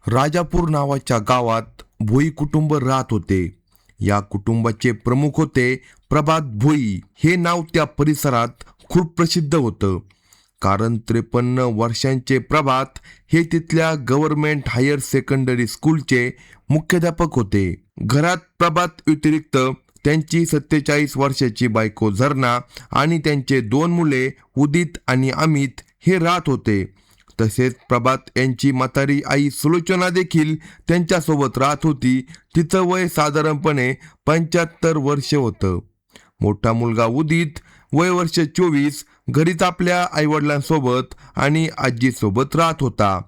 राजापूर नावाच्या गावात भोई कुटुंब राहत होते. या कुटुंबाचे प्रमुख होते प्रभात भोई. हे नाव त्या परिसरात खूप प्रसिद्ध होतं, कारण 53 वर्षांचे प्रभात हे तिथल्या गव्हर्नमेंट हायर सेकंडरी स्कूलचे मुख्याध्यापक होते. घरात प्रभात व्यतिरिक्त त्यांची 47 वर्षाची बायको झरना आणि त्यांचे 2 मुले उदित आणि अमित हे राहत होते. तसेच प्रभात यांची म्हातारी आई सुलोचना देखील त्यांच्यासोबत राहत होती. तिचं वय साधारणपणे 75 वर्ष होतं. मोठा मुलगा उदित वय वर्ष 24 घरीच आपल्या आईवडिलांसोबत आणि आजीसोबत राहत होता.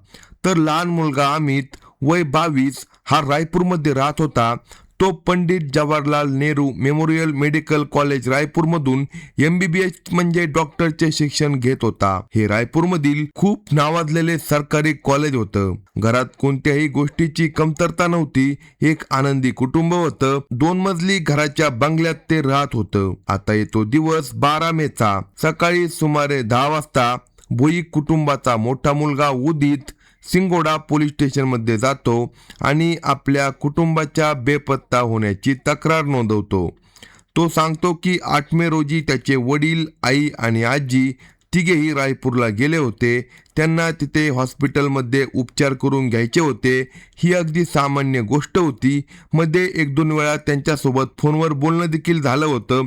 तर लहान मुलगा अमित वय 22 हा रायपूरमध्ये राहत होता. तो Pandit Jawaharlal Nehru memorial medical college रायपूरमधून MBBS म्हणजे डॉक्टरचे शिक्षण घेत होता. हे रायपूरमधील खूप नावाजलेले सरकारी कॉलेज होतं. घरात कोणत्याही गोष्टीची कमतरता नव्हती. एक आनंदी कुटुंब होतं. 2 मजली घराच्या बंगल्यात ते राहत होतं. आता येतो दिवस 12 मेचा. सकाळी सुमारे 10 वाजता भोई कुटुंबाचा मोठा मुलगा उदित सिंगोडा पोलीस स्टेशनमध्ये जातो आणि आपल्या कुटुंबाच्या बेपत्ता होण्याची तक्रार नोंदवतो. तो सांगतो की 8 मे रोजी त्याचे वडील, आई आणि आजी तिघेही रायपूरला गेले होते. त्यांना तिथे हॉस्पिटलमध्ये उपचार करून घ्यायचे होते. ही अगदी सामान्य गोष्ट होती. मध्ये 1-2 वेळा त्यांच्यासोबत फोनवर बोलणं देखील झालं होतं,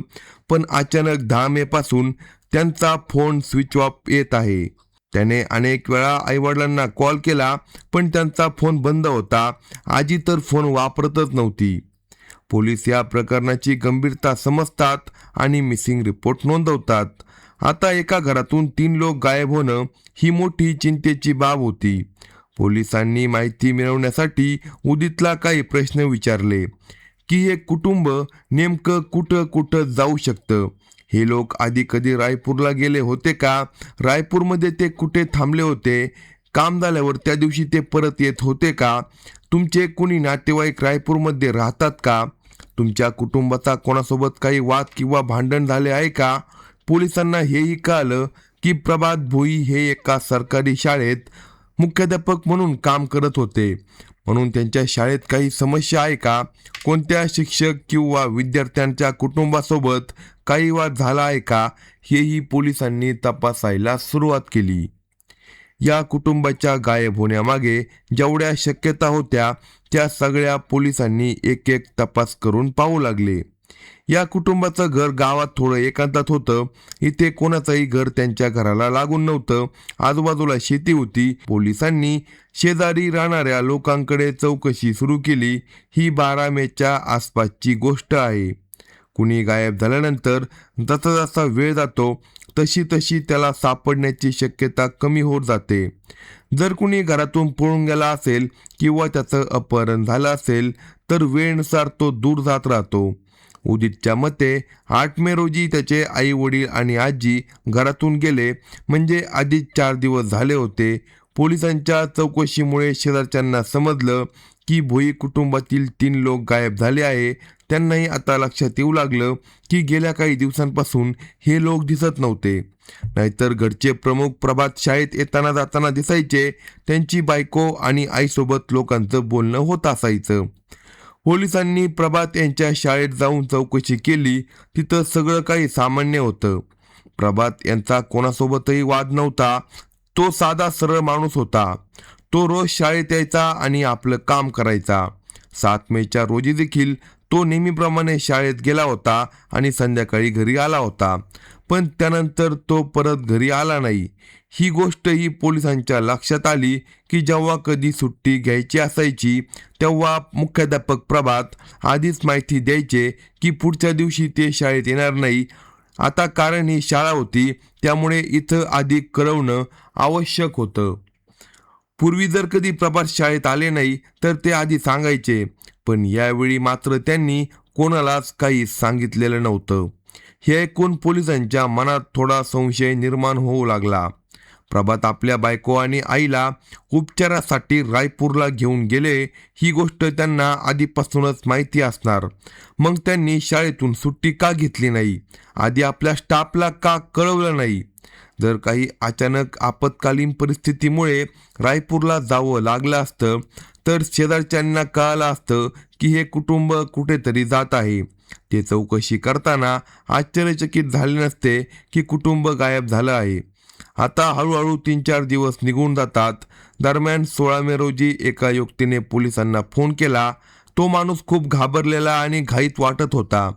पण अचानक 10 मे पासून त्यांचा फोन स्विच ऑफ येत आहे. त्याने अनेक वेळा आईवडिलांना कॉल केला, पण त्यांचा फोन बंद होता. आजी तर फोन वापरतच नव्हती. पोलीस या प्रकरणाची गंभीरता समजतात आणि मिसिंग रिपोर्ट नोंदवतात. आता एका घरातून 3 लोक गायब होणं ही मोठी चिंतेची बाब होती. पोलिसांनी माहिती मिळवण्यासाठी उदितला काही प्रश्न विचारले की हे कुटुंब नेमकं कुठं कुठं जाऊ शकतं. हे लोक आधी कधी रायपूरला गेले होते का? रायपूरमध्ये ते कुठे थांबले होते? काम झाल्यावर त्या दिवशी ते परत येत होते का? तुमचे कुणी नातेवाईक रायपूरमध्ये राहतात का? तुमच्या कुटुंबाचा कोणासोबत काही वाद किंवा भांडण झाले आहे का? पोलिसांना हेही कळालं की प्रभात भोई हे एका सरकारी शाळेत मुख्याध्यापक म्हणून काम करत होते. म्हणून त्यांच्या शाळेत काही समस्या आहे का? कोणत्या शिक्षक किंवा विद्यार्थ्यांच्या कुटुंबासोबत काही वाद झाला आहे का? हेही पोलिसांनी तपासायला सुरुवात केली. या कुटुंबाच्या गायब होण्यामागे जेवढ्या शक्यता होत्या त्या सगळ्या पोलिसांनी एक एक तपास करून पाहू लागले. या कुटुंबाचं घर गावात थोडं एकांतात होतं. इथे कोणाचंही घर त्यांच्या घराला लागून नव्हतं. आजूबाजूला शेती होती. पोलिसांनी शेजारी राहणाऱ्या लोकांकडे चौकशी सुरू केली. ही 12 मेच्या आसपासची गोष्ट आहे. कुणी गायब झाल्यानंतर जसा जसा वेळ जातो तशी तशी त्याला सापडण्याची शक्यता कमी होत जाते. जर कुणी घरातून पळून गेला असेल किंवा त्याचं अपहरण झालं असेल तर वेळेनुसार तो दूर जात राहतो. उदितच्या मते 8 मे रोजी त्याचे आई वडील आणि आजी घरातून गेले म्हणजे आधीच 4 दिवस झाले होते. पोलिसांच्या चौकशीमुळे शेजारच्यांना समजलं की भोई कुटुंबातील 3 लोक गायब झाले आहे. त्यांनाही आता लक्षात येऊ लागलं की गेल्या काही दिवसांपासून हे लोक दिसत नव्हते. नाहीतर घरचे प्रमुख प्रभात शाळेत येताना जाताना दिसायचे. त्यांची बायको आणि आईसोबत लोकांचं बोलणं होत असायचं. पोलिसांनी प्रभात यांच्या शाळेत जाऊन चौकशी केली. तिथं सगळं काही सामान्य होतं. प्रभात यांचा कोणासोबतही वाद नव्हता. तो साधा सरळ माणूस होता. तो रोज शाळेत यायचा आणि आपलं काम करायचा. 7 मेच्या रोजी देखील तो नेहमीप्रमाणे शाळेत गेला होता आणि संध्याकाळी घरी आला होता. पण त्यानंतर तो परत घरी आला नाही. ही गोष्टही पोलिसांच्या लक्षात आली की जेव्हा कधी सुट्टी घ्यायची असायची तेव्हा मुख्याध्यापक प्रभात आधीच माहिती द्यायचे की पुढच्या दिवशी ते शाळेत येणार नाही. आता कारण ही शाळा होती त्यामुळे इथं आधी कळवणं आवश्यक होतं. पूर्वी जर कधी प्रभात शाळेत आले नाही तर ते आधी सांगायचे, पण यावेळी मात्र त्यांनी कोणालाच काही सांगितलेलं नव्हतं. हे ऐकून पोलिसांच्या मनात थोडा संशय निर्माण होऊ लागला. प्रभात आपल्या बायको आणि आईला उपचारासाठी रायपूरला घेऊन गेले ही गोष्ट त्यांना आधीपासूनच माहिती असणार. मग त्यांनी शाळेतून सुट्टी का घेतली नाही? आधी आपल्या स्टाफला का कळवलं नाही? जर काही अचानक आपत्कालीन परिस्थितीमुळे रायपूरला जावं लागलं असतं तर शेजारच्यांना कळालं असतं की हे कुटुंब कुठेतरी जात आहे. ते चौकशी करताना आश्चर्यचकित झाले नसते की कुटुंब गायब झालं आहे. आता हळूहळू 3-4 दिवस निघून जातात. दरम्यान 16 मे रोजी एका युवतीने पोलिसांना फोन केला. तो माणूस खूप घाबरलेला आणि घाईत वाटत होता.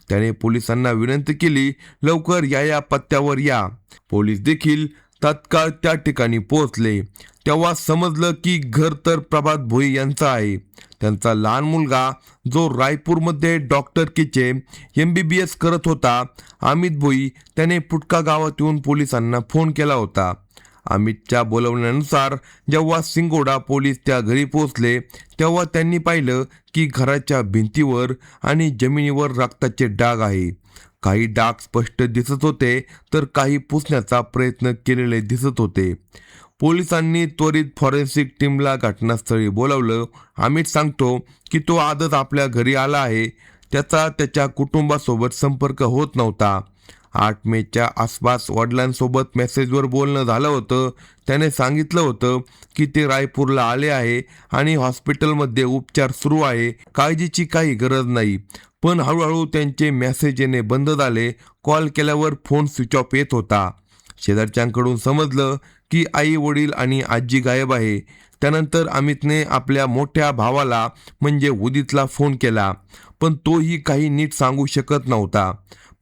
त्याने पोलिसांना विनंती केली, लवकर या पत्त्यावर या. पोलीस देखील तात्काळ त्या ठिकाणी पोहोचले. तेव्हा समजलं की घर तर प्रभात भोई यांचं आहे. त्यांचा लहान मुलगा जो रायपूरमध्ये डॉक्टरकीचे MBBS करत होता, अमित भोई, त्याने पुटका गावात येऊन पोलिसांना फोन केला होता. अमितच्या बोलवण्यानुसार जेव्हा सिंगोडा पोलीस त्या घरी पोहोचले तेव्हा त्यांनी पाहिलं की घराच्या भिंतीवर आणि जमिनीवर रक्ताचे डाग आहे. काही डाग स्पष्ट दिसत होते तर काही पुसण्याचा प्रयत्न केलेले दिसत होते. पोलिसांनी त्वरित फॉरेन्सिक टीमला घटनास्थळी बोलावलं. अमित सांगतो की तो आजच आपल्या घरी आला आहे. त्याचा त्याच्या कुटुंबासोबत संपर्क होत नव्हता. 8 मेच्या आसपास वडिलांसोबत मेसेजवर बोलणं झालं होतं. त्याने सांगितलं होतं की ते रायपूरला आले आहे आणि हॉस्पिटलमध्ये उपचार सुरू आहे, काळजीची काही गरज नाही. पण हळूहळू त्यांचे मेसेज येणे बंद झाले. कॉल केल्यावर फोन स्विच ऑफ येत होता. शेजारच्यांकडून समजलं की आई वडील आणि आजी गायब आहे. त्यानंतर अमितने आपल्या मोठ्या भावाला म्हणजे उदितला फोन केला, पण तोही काही नीट सांगू शकत नव्हता.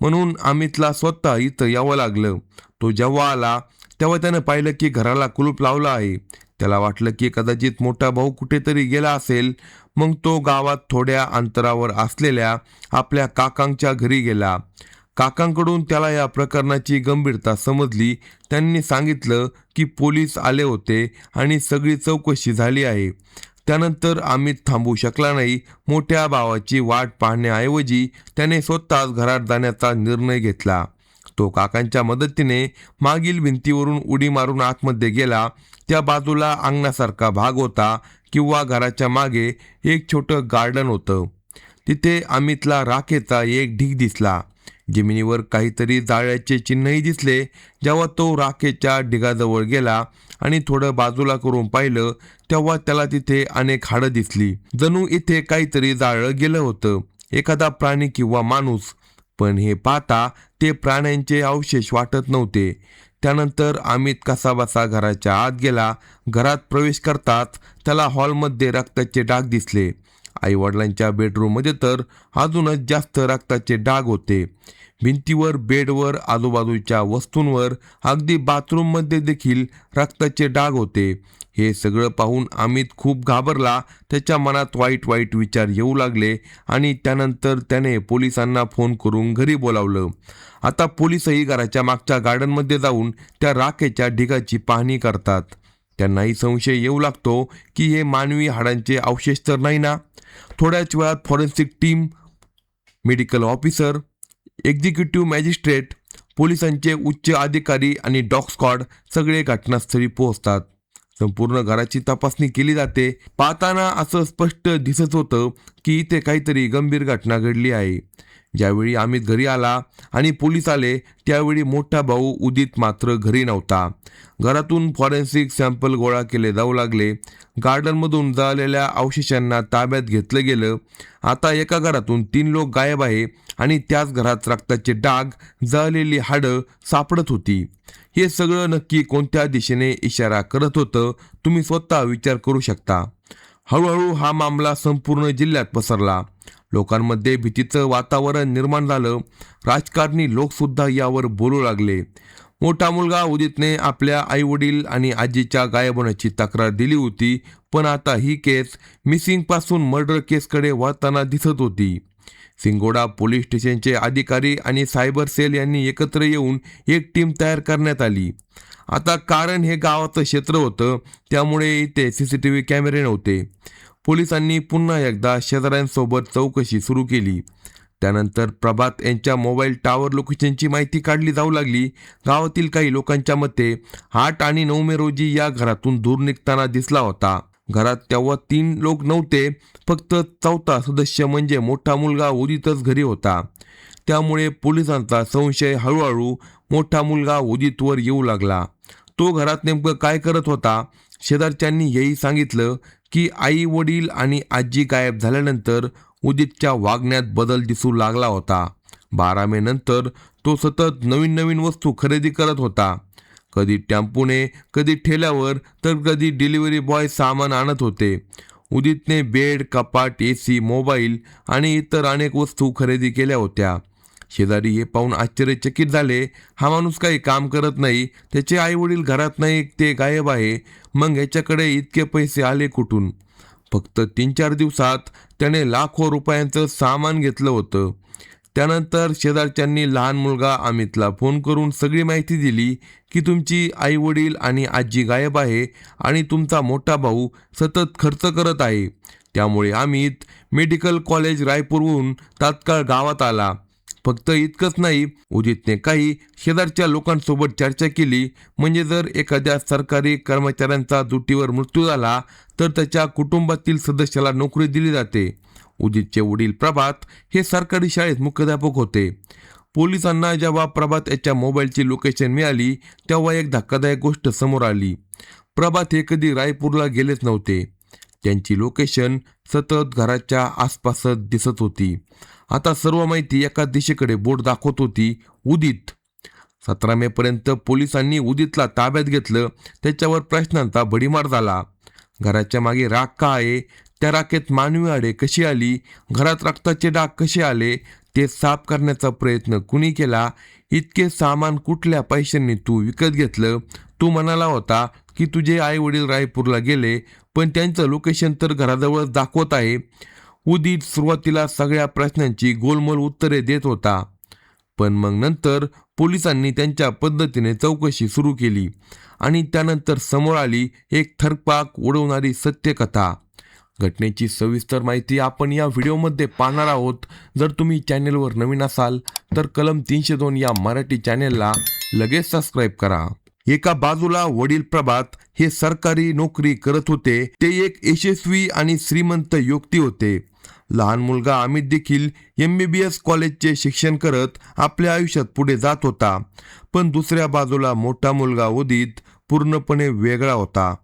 म्हणून अमितला स्वतः इथं यावं लागलं. तो जेव्हा आला तेव्हा त्यानं पाहिलं की घराला कुलूप लावलं आहे. त्याला वाटलं की कदाचित मोठा भाऊ कुठेतरी गेला असेल. मग तो गावात थोड्या अंतरावर असलेल्या आपल्या काकांच्या घरी गेला. काकांकडून त्याला या प्रकरणाची गंभीरता समजली. त्यांनी सांगितलं की पोलीस आले होते आणि सगळी चौकशी झाली आहे. त्यानंतर अमित थांबू शकला नाही. मोठ्या भावाची वाट पाहण्याऐवजी त्याने स्वतःच घरात जाण्याचा निर्णय घेतला. तो काकांच्या मदतीने मागील भिंतीवरून उडी मारून आतमध्ये गेला. त्या बाजूला अंगणासारखा भाग होता किंवा घराच्या मागे एक छोटं गार्डन होतं. तिथे अमितला राखेचा एक ढीग दिसला. जमिनीवर काहीतरी जाळ्याचे चिन्हही दिसले. जेव्हा तो राखेच्या ढिगाजवळ गेला आणि थोडं बाजूला करून पाहिलं तेव्हा त्याला तिथे अनेक हाडं दिसली. जणू इथे काहीतरी जाळलं गेलं होतं, एखादा प्राणी किंवा माणूस. पण हे पाहता ते प्राण्यांचे अवशेष वाटत नव्हते. त्यानंतर अमित कसाबसा घराच्या आत गेला. घरात प्रवेश करताच त्याला हॉलमध्ये रक्ताचे डाग दिसले. आईवडिलांच्या बेडरूममध्ये तर अजूनच जास्त रक्ताचे डाग होते. भिंतीवर, बेडवर, आजूबाजूच्या वस्तूंवर, अगदी बाथरूममध्ये देखील रक्ताचे डाग होते. हे सगळं पाहून अमित खूप घाबरला. त्याच्या मनात वाईट वाईट विचार येऊ लागले आणि त्यानंतर त्याने पोलिसांना फोन करून घरी बोलावलं. आता पोलीसही घराच्या मागच्या गार्डनमध्ये जाऊन त्या राखेच्या ढिगाची पाहणी करतात. त्यांनाही संशय येऊ लागतो की हे मानवी हाडांचे अवशेष तर नाही ना. थोड्याच वेळात forensic team, medical officer, executive magistrate, पोलिसांचे उच्च अधिकारी आणि डॉग स्क्वॉड सगळे घटनास्थळी पोहोचतात. संपूर्ण घराची तपासणी केली जाते. पाहताना असं स्पष्ट दिसत होतं की इथे काहीतरी गंभीर घटना घडली आहे. ज्यावेळी अमित घरी आला आणि पोलीस आले त्यावेळी मोठा भाऊ उदित मात्र घरी नव्हता. घरातून फॉरेन्सिक सॅम्पल गोळा केले जाऊ लागले. गार्डनमधून जळलेल्या अवशेषांना ताब्यात घेतलं गेलं. आता एका घरातून 3 लोक गायब आहे आणि त्याच घरात रक्ताचे डाग, जळलेली हाडं सापडत होती. हे सगळं नक्की कोणत्या दिशेने इशारा करत होतं, तुम्ही स्वतः विचार करू शकता. हळूहळू हा मामला संपूर्ण जिल्ह्यात पसरला. लोकांमध्ये भीतीचं वातावरण निर्माण झालं. राजकारणी लोकसुद्धा यावर बोलू लागले. मोठा मुलगा उदितने आपल्या आईवडील आणि आजीच्या गायब होण्याची तक्रार दिली होती. पण आता ही केस मिसिंग पासून मर्डर केसकडे वळताना दिसत होती. सिंगोडा पोलीस स्टेशनचे अधिकारी आणि सायबर सेल यांनी एकत्र येऊन एक टीम तयार करण्यात आली. आता कारण हे गावाचं क्षेत्र होतं त्यामुळे इथे CCTV कॅमेरे नव्हते. पोलिसांनी पुन्हा एकदा शेजाऱ्यांसोबत चौकशी सुरू केली. त्यानंतर प्रभात यांच्या मोबाईल टॉवर लोकेशनची माहिती काढली जाऊ लागली. गावातील काही लोकांच्या मते 8 आणि 9 मे रोजी या घरातून धूर निघताना दिसला होता. घरात तेव्हा 3 लोक नव्हते, फक्त 4था सदस्य म्हणजे मोठा मुलगा उदितच घरी होता. त्यामुळे पोलिसांचा संशय हळूहळू मोठा मुलगा उदितवर येऊ लागला. तो घरात नेमकं काय करत होता? शेजारच्यांनी हेही सांगितलं की आई वडील आणि आजी गायब झाल्यानंतर उदितच्या वागण्यात बदल दिसू लागला होता. 12 मे नंतर तो सतत नवीन नवीन वस्तू खरेदी करत होता. कधी टेम्पोने, कधी ठेल्यावर, तर कधी डिलिव्हरी बॉय सामान आणत होते. उदितने बेड, कपाट, AC, मोबाईल आणि इतर अनेक वस्तू खरेदी केल्या होत्या. शेजारी हे पाहून आश्चर्यचकित झाले. हा माणूस काही काम करत नाही, त्याचे आई वडील घरात नाही, ते गायब आहे. मग याच्याकडे इतके पैसे आले कुठून? फक्त 3-4 दिवसात त्याने लाखो रुपयांचं सामान घेतलं होतं. त्यानंतर शेजारच्यांनी लहान मुलगा अमितला फोन करून सगळी माहिती दिली की तुमची आई वडील आणि आजी गायब आहे आणि तुमचा मोठा भाऊ सतत खर्च करत आहे. त्यामुळे अमित मेडिकल कॉलेज रायपूरहून तात्काळ गावात आला. फक्त इतकंच नाही, उदितने काही शेजारच्या लोकांसोबत चर्चा केली. म्हणजे जर एखाद्या सरकारी कर्मचाऱ्यांचा ड्युटीवर मृत्यू झाला तर त्याच्या कुटुंबातील सदस्याला नोकरी दिली जाते. उदितचे वडील प्रभात हे सरकारी शाळेत मुख्याध्यापक होते. पोलिसांना जेव्हा प्रभात याच्या मोबाईलची लोकेशन मिळाली तेव्हा एक धक्कादायक गोष्ट समोर आली. प्रभात हे कधी रायपूरला गेलेच नव्हते. त्यांची लोकेशन सतत घराच्या आसपासच दिसत होती. आता सर्व माहिती एका दिशेकडे बोट दाखवत होती, उदित. 17 मे पर्यंत पोलिसांनी उदितला ताब्यात घेतलं. त्याच्यावर प्रश्नांचा भडीमार झाला. घराच्या मागे राख का आहे? त्या राखेत मानवी हाडे कशी आली? घरात रक्ताचे डाग कसे आले? ते साफ करण्याचा प्रयत्न कुणी केला? इतके सामान कुठल्या पैशांनी तू विकत घेतलं? तू म्हणाला होता की तुझे आई वडील रायपूरला गेले, पण त्यांचं लोकेशन तर घराजवळच दाखवत आहे. उदित सुरुवातीला सगळ्या प्रश्नांची गोलमोल उत्तरे देत होता. पण मग नंतर पोलिसांनी त्यांच्या पद्धतीने चौकशी सुरू केली आणि त्यानंतर समोर आली एक थरकाप उडवणारी सत्यकथा. घटनेची सविस्तर माहिती आपण या व्हिडिओमध्ये पाहणार आहोत. जर तुम्ही चॅनेलवर नवीन असाल तर कलम 302 या मराठी चॅनेलला लगेच सबस्क्राईब करा. एका बाजूला वडील प्रभात हे सरकारी नोकरी करत होते. ते एक यशस्वी आणि श्रीमंत व्यक्ती होते. लहान मुलगा अमित देखील MBBS कॉलेजचे शिक्षण करत आपल्या आयुष्यात पुढे जात होता. पण दुसऱ्या बाजूला मोठा मुलगा उदित पूर्णपणे वेगळा होता.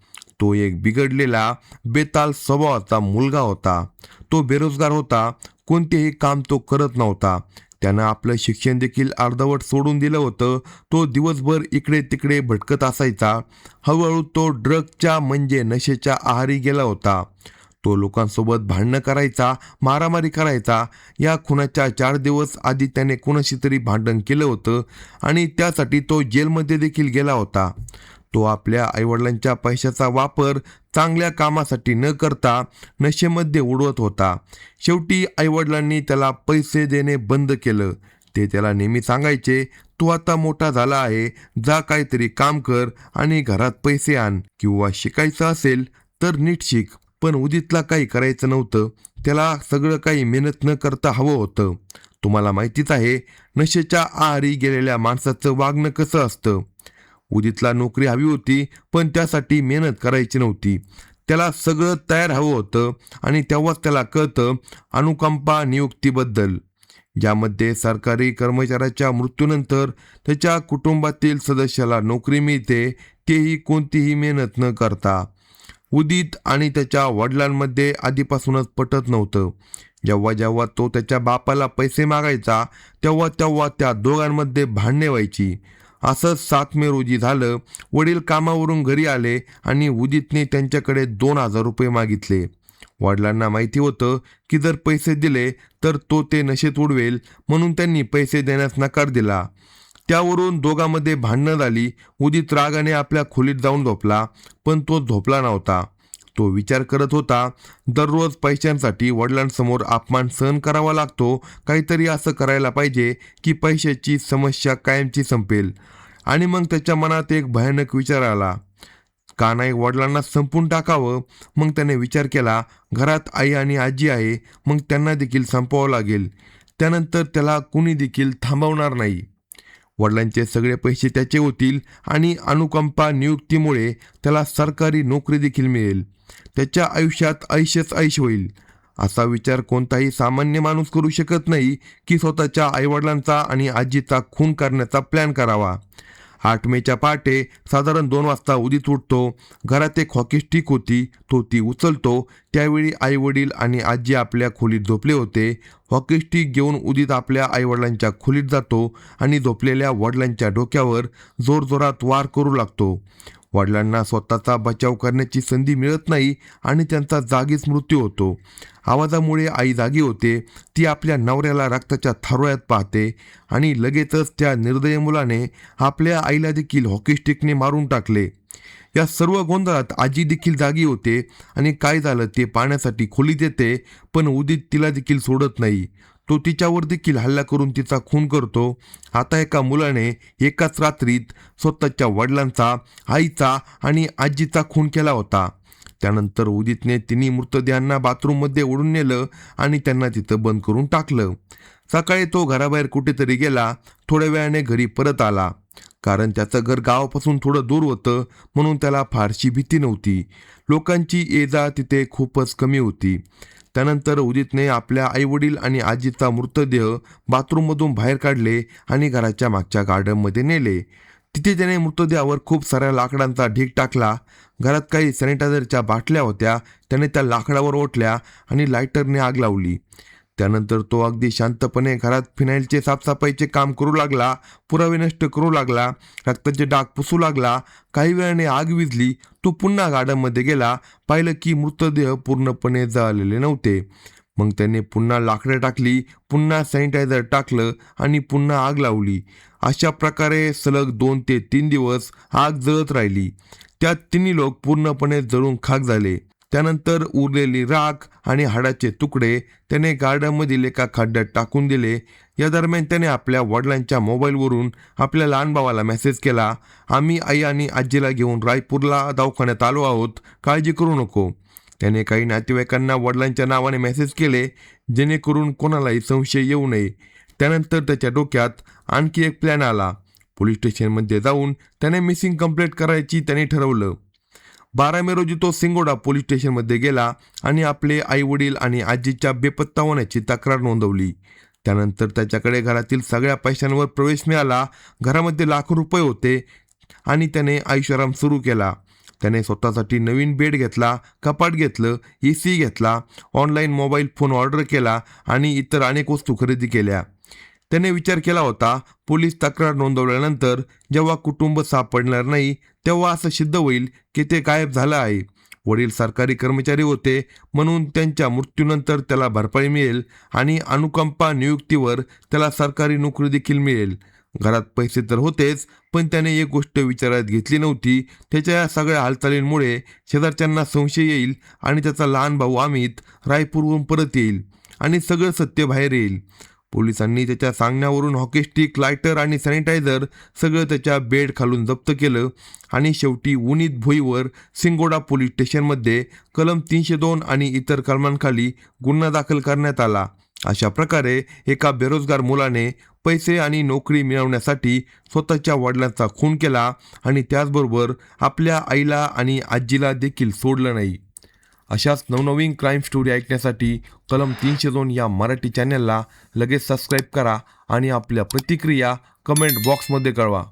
तो एक बिघडलेला, बेताल स्वभावाचा मुलगा होता. तो बेरोजगार होता. कोणतेही काम तो करत नव्हता. त्यानं आपलं शिक्षण देखील अर्धवट सोडून दिलं होतं. तो दिवसभर इकडे तिकडे भटकत असायचा. हळूहळू तो ड्रगच्या म्हणजे नशेच्या आहारी गेला होता. तो लोकांसोबत भांडणं करायचा, मारामारी करायचा. या खुनाच्या 4 दिवस आधी त्याने कुणाशी तरी भांडण केलं होतं आणि त्यासाठी तो जेलमध्ये देखील गेला होता. तो आपल्या आईवडिलांच्या पैशाचा वापर चांगल्या कामासाठी न करता नशेमध्ये उडवत होता. शेवटी आईवडिलांनी त्याला पैसे देणे बंद केलं. ते त्याला नेहमी सांगायचे, तू आता मोठा झाला आहे, जा काहीतरी काम कर आणि घरात पैसे आण, किंवा शिकायचं असेल तर नीट शिक. पण उदितला काही करायचं नव्हतं. त्याला सगळं काही मेहनत न करता हवं होतं. तुम्हाला माहितीच आहे नशेच्या आहारी गेलेल्या माणसाचं वागणं कसं असतं. उदितला नोकरी हवी होती, पण त्यासाठी मेहनत करायची नव्हती. त्याला सगळं तयार हवं होतं आणि तेव्हाच त्याला कळतं अनुकंपा नियुक्तीबद्दल, ज्यामध्ये सरकारी कर्मचाऱ्याच्या मृत्यूनंतर त्याच्या कुटुंबातील सदस्याला नोकरी मिळते, तेही कोणतीही मेहनत न करता. उदित आणि त्याच्या वडिलांमध्ये आधीपासूनच पटत नव्हतं. जेव्हा जेव्हा तो त्याच्या बापाला पैसे मागायचा तेव्हा तेव्हा त्या दोघांमध्ये भांडणे व्हायची. असंच 7 मे रोजी झालं. वडील कामावरून घरी आले आणि उदितने त्यांच्याकडे 2,000 रुपये मागितले. वडिलांना माहिती होतं की जर पैसे दिले तर तो ते नशेत उडवेल, म्हणून त्यांनी पैसे देण्यास नकार दिला. त्यावरून दोघांमध्ये भांडणं झाली. उदित रागाने आपल्या खोलीत जाऊन झोपला, पण तो झोपला नव्हता. तो विचार करत होता, दररोज पैशांसाठी वडिलांसमोर अपमान सहन करावा लागतो. काहीतरी असं करायला पाहिजे की पैशाची समस्या कायमची संपेल. आणि मग त्याच्या मनात एक भयानक विचार आला, का नाही वडिलांना संपून टाकावं. मग त्याने विचार केला, घरात आई आणि आजी आहे, मग त्यांना देखील संपवावं लागेल. त्यानंतर त्याला कुणी देखील थांबवणार नाही. वडिलांचे सगळे पैसे त्याचे होतील आणि अनुकंपा नियुक्तीमुळे त्याला सरकारी नोकरी देखील मिळेल. त्याच्या आयुष्यात ऐशच ऐश होईल. असा विचार कोणताही सामान्य माणूस करू शकत नाही की स्वतःच्या आईवडिलांचा आणि आजीचा खून करण्याचा प्लॅन करावा. 8 मेच्या पहाटे साधारण 2 वाजता उदित उठतो. घरात एक हॉकी स्टिक होती, तो ती उचलतो. त्यावेळी आई वडील आणि आजी आपल्या खोलीत झोपले होते. हॉकी स्टिक घेऊन उदित आपल्या आईवडिलांच्या खोलीत जातो आणि झोपलेल्या वडिलांच्या डोक्यावर जोरजोरात वार करू लागतो. वडिलांना स्वतःचा बचाव करण्याची संधी मिळत नाही आणि त्यांचा जागीच मृत्यू होतो. आवाजामुळे आई जागी होते. ती आपल्या नवऱ्याला रक्ताच्या थारोळ्यात पाहते आणि लगेचच त्या निर्दयी मुलाने आपल्या आईला देखील हॉकी स्टिकने मारून टाकले. या सर्व गोंधळात आजी देखील जागी होते आणि काय झालं ते पाहण्यासाठी खोलीत येते, पण उदित तिला देखील सोडत नाही. तो तिच्यावर देखील हल्ला करून तिचा खून करतो. आता एका मुलाने एकाच रात्रीत स्वतःच्या वडिलांचा, आईचा आणि आजीचा खून केला होता. त्यानंतर उदितने तिन्ही मृतदेहांना बाथरूममध्ये ओढून नेलं आणि त्यांना तिथं बंद करून टाकलं. सकाळी तो घराबाहेर कुठेतरी गेला. थोड्या वेळाने घरी परत आला. कारण त्याचं घर गावापासून थोडं दूर होतं, म्हणून त्याला फारशी भीती नव्हती. लोकांची ये-जा तिथे खूपच कमी होती. त्यानंतर उदितने आपल्या आईवडील आणि आजीचा मृतदेह बाथरूममधून बाहेर काढले आणि घराच्या मागच्या गार्डनमध्ये नेले. तिथे त्याने मृतदेहावर खूप साऱ्या लाकडांचा ढीग टाकला. घरात काही सॅनिटायझरच्या बाटल्या होत्या. त्याने त्या लाकडावर ओतल्या आणि लायटरने आग लावली. त्यानंतर तो अगदी शांतपणे घरात फिनाईलचे साफसफाईचे काम करू लागला. पुरावे नष्ट करू लागला. रक्ताचे डाग पुसू लागला. काही वेळाने आग विझली. तो पुन्हा गार्डनमध्ये गेला. पाहिलं की मृतदेह पूर्णपणे जळलेले नव्हते. मग त्याने पुन्हा लाकडं टाकली, पुन्हा सॅनिटायझर टाकलं आणि पुन्हा आग लावली. अशा प्रकारे सलग 2 ते 3 दिवस आग जळत राहिली. त्यात तिन्ही लोक पूर्णपणे जळून खाक झाले. त्यानंतर उरलेली राख आणि हाडाचे तुकडे त्याने गार्डनमधील एका खड्ड्यात टाकून दिले. या दरम्यान त्याने आपल्या वडिलांच्या मोबाईलवरून आपल्या लहान भावाला मेसेज केला, आम्ही आई आणि आजीला घेऊन रायपूरला दवाखान्यात आलो आहोत, काळजी करू नको. त्याने काही नातेवाईकांना वडिलांच्या नावाने मेसेज केले, जेणेकरून कोणालाही संशय येऊ नये. त्यानंतर त्याच्या डोक्यात आणखी एक प्लॅन आला. पोलीस स्टेशनमध्ये जाऊन त्याने मिसिंग कंप्लेंट करायची त्याने ठरवलं. 12 मे रोजी तो सिंगोडा पोलीस स्टेशनमध्ये गेला आणि आपले आईवडील आणि आजीच्या बेपत्ता होण्याची तक्रार नोंदवली. त्यानंतर त्याच्याकडे घरातील सगळ्या पैशांवर प्रवेश मिळाला. घरामध्ये लाखो रुपये होते आणि त्याने ऐषाराम सुरू केला. त्याने स्वतःसाठी नवीन बेड घेतला, कपाट घेतलं, AC घेतला, ऑनलाईन मोबाईल फोन ऑर्डर केला आणि इतर अनेक वस्तू खरेदी केल्या. त्याने विचार केला होता, पोलीस तक्रार नोंदवल्यानंतर जेव्हा कुटुंब सापडणार नाही तेव्हा असं सिद्ध होईल की ते गायब झालं आहे. वडील सरकारी कर्मचारी होते, म्हणून त्यांच्या मृत्यूनंतर त्याला भरपाई मिळेल आणि अनुकंपा नियुक्तीवर त्याला सरकारी नोकरी देखील मिळेल. घरात पैसे तर होतेच, पण त्याने एक गोष्ट विचारात घेतली नव्हती. त्याच्या या सगळ्या हालचालींमुळे शेजारच्यांना संशय येईल आणि त्याचा लहान भाऊ अमित रायपूरहून परत येईल आणि सगळं सत्य बाहेर येईल. पोलिसांनी त्याच्या सांगण्यावरून हॉकी स्टिक, लायटर आणि सॅनिटायझर सगळं त्याच्या बेड खालून जप्त केलं आणि शेवटी उदित भोईवर सिंगोडा पोलीस स्टेशनमध्ये कलम 302 आणि इतर कलमांखाली गुन्हा दाखल करण्यात आला. अशा प्रकारे एका बेरोजगार मुलाने पैसे आणि नोकरी मिळवण्यासाठी स्वतःच्या वडिलांचा खून केला आणि त्याचबरोबर आपल्या आईला आणि आजीला देखील सोडलं नाही. अशाच नवनवीन क्राईम स्टोरी ऐकण्यासाठी कलम 302 या मराठी चॅनलला लगेच सबस्क्राईब करा आणि आपल्या प्रतिक्रिया कमेंट बॉक्समध्ये कळवा.